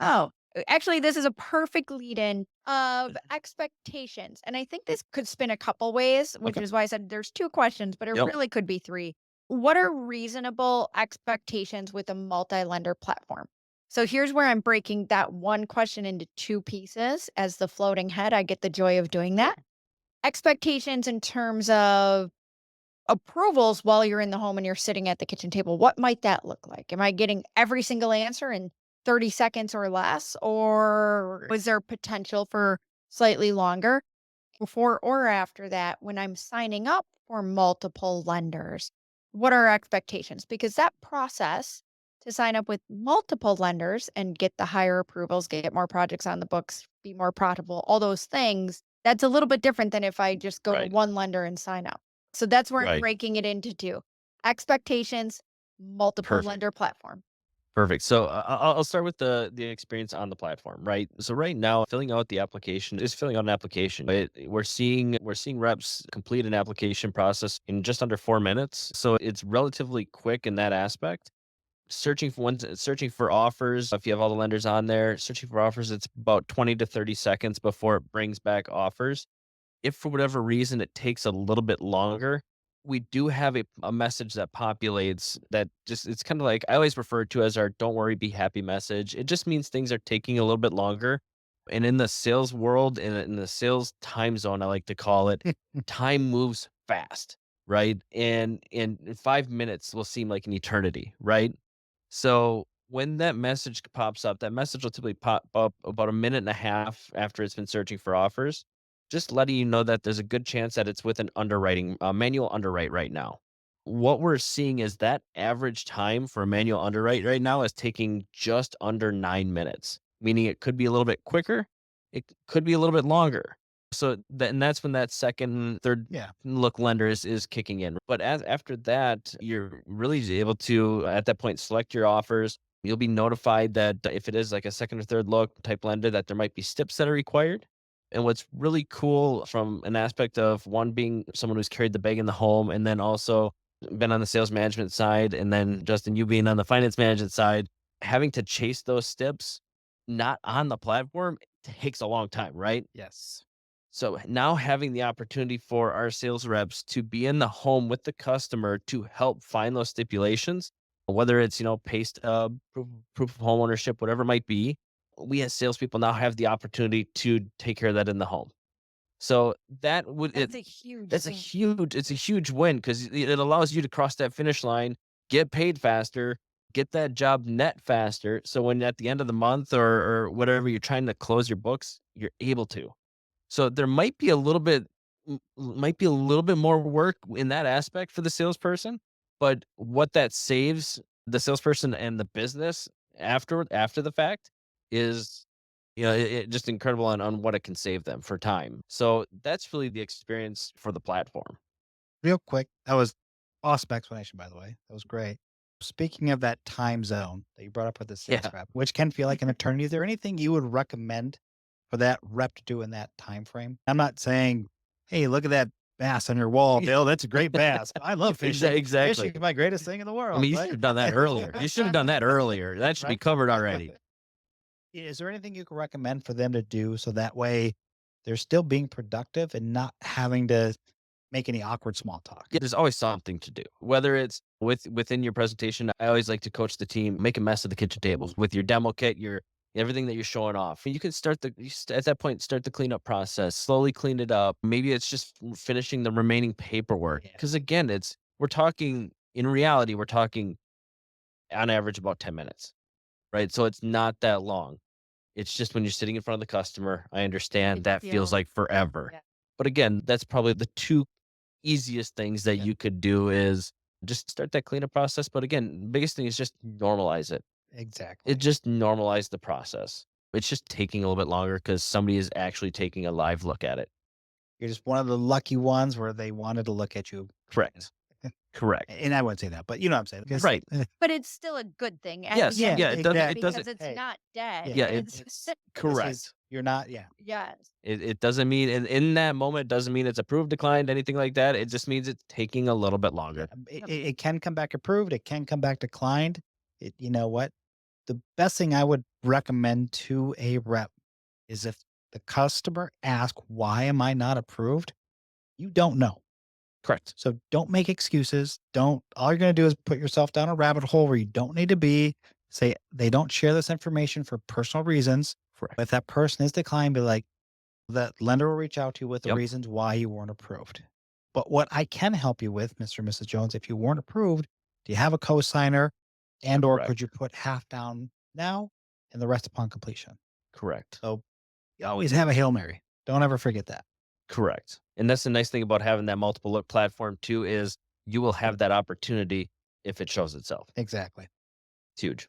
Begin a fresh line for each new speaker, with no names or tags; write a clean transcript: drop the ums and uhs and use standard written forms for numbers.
Oh, actually, this is a perfect lead in of expectations. And I think this could spin a couple ways, which
Okay.
is why I said there's two questions, but it
Yep.
really could be three. What are reasonable expectations with a multi lender platform? So here's where I'm breaking that one question into two pieces as the floating head. I get the joy of doing that. Expectations in terms of approvals while you're in the home and you're sitting at the kitchen table. What might that look like? Am I getting every single answer in 30 seconds or less? Or is there potential for slightly longer? Before or after that, when I'm signing up for multiple lenders, what are expectations? Because that process to sign up with multiple lenders and get the higher approvals, get more projects on the books, be more profitable, all those things, that's a little bit different than if I just go to
Right.
one lender and sign up. So that's where I'm
Right.
breaking it into two expectations, multiple
Perfect.
lender platform.
Perfect. So I'll start with the experience on the platform, right? So right now, filling out the application is filling out an application. We're seeing reps complete an application process in just under 4 minutes. So it's relatively quick in that aspect. Searching for offers. If you have all the lenders on there, searching for offers, it's about 20 to 30 seconds before it brings back offers. If for whatever reason it takes a little bit longer, we do have a message that populates that just it's kind of like I always refer to as our don't worry, be happy message. It just means things are taking a little bit longer. And in the sales world, in the sales time zone, I like to call it, time moves fast, right? And in 5 minutes will seem like an eternity, right? So when that message pops up, that message will typically pop up about a minute and a half after it's been searching for offers, just letting you know that there's a good chance that it's with an manual underwrite right now. What we're seeing is that average time for a manual underwrite right now is taking just under 9 minutes, meaning it could be a little bit quicker, it could be a little bit longer. And that's when that second, third
Yeah.
look lender is kicking in. But after that, you're really able to at that point select your offers. You'll be notified that if it is like a second or third look type lender, that there might be steps that are required. And what's really cool from an aspect of one being someone who's carried the bag in the home and then also been on the sales management side, and then Justin, you being on the finance management side, having to chase those steps not on the platform takes a long time, right?
Yes.
So now having the opportunity for our sales reps to be in the home with the customer to help find those stipulations, whether it's, pay stub, proof of home ownership, whatever it might be, we as salespeople now have the opportunity to take care of that in the home. So
That's a huge
that's
thing.
it's a huge win because it allows you to cross that finish line, get paid faster, get that job net faster. So when at the end of the month or whatever you're trying to close your books, you're able to. So there might be a little bit more work in that aspect for the salesperson, but what that saves the salesperson and the business after the fact is, it just incredible on what it can save them for time. So that's really the experience for the platform.
Real quick, that was awesome explanation, by the way. That was great. Speaking of that time zone that you brought up with the sales
Yeah.
rep, which can feel like an eternity, is there anything you would recommend for that rep to do in that time frame? I'm not saying, hey, look at that bass on your wall, Bill. That's a great bass. I love fishing. Fishing
Exactly.
is my greatest thing in the
I
world,
mean, you should
right?
have done that earlier. You should have done that earlier. That should be
Right?
covered already.
Is there anything you can recommend for them to do so that way they're still being productive and not having to make any awkward small talk?
Yeah, there's always something to do. Whether it's within your presentation, I always like to coach the team, make a mess of the kitchen tables with your demo kit, your everything that you're showing off. And you can at that point start the cleanup process, slowly clean it up. Maybe it's just finishing the remaining paperwork.
Yeah.
Because again, we're talking in reality, we're talking on average about 10 minutes, right? So it's not that long. It's just when you're sitting in front of the customer, I understand
It
that feels
feels,
like forever.
yeah.
But again, that's probably the two easiest things that
Yeah.
you could do is just start that cleanup process. But again, biggest thing is just normalize it. It
Exactly.
just normalize the process. It's just taking a little bit longer because somebody is actually taking a live look at it.
You're just one of the lucky ones where they wanted to look at you.
Correct. Correct.
And I wouldn't say that, but you know what I'm saying? Because
Right.
But it's still a good thing at the
Yes.
yeah,
end
Yeah.
of
It
the
doesn't.
day
It
exactly.
because
doesn't.
it's
Hey,
not dead.
yeah,
Yeah.
It's
this
Correct.
is you're not yeah.
yes.
It doesn't mean in that moment. It doesn't mean it's approved, declined, anything like that. It just means it's taking a little bit
Yeah,
longer.
it
Yep.
it it can come back approved, it can come back declined. It you know what? The best thing I would recommend to a rep is if the customer asks, "Why am I not approved?" You don't know.
Correct.
So don't make excuses. Don't all you're gonna do is put yourself down a rabbit hole where you don't need to be. Say they don't share this information for personal reasons.
Correct.
But if that person is declined, be like, that lender will reach out to you with the
Yep.
reasons why you weren't approved. But what I can help you with, Mr. and Mrs. Jones, if you weren't approved, do you have a cosigner and or could
Correct.
you put half down now and the rest upon completion?
Correct.
So you always have a Hail Mary. Don't ever forget that.
Correct. And that's the nice thing about having that multiple look platform too is you will have that opportunity if it shows itself.
Exactly.
It's huge.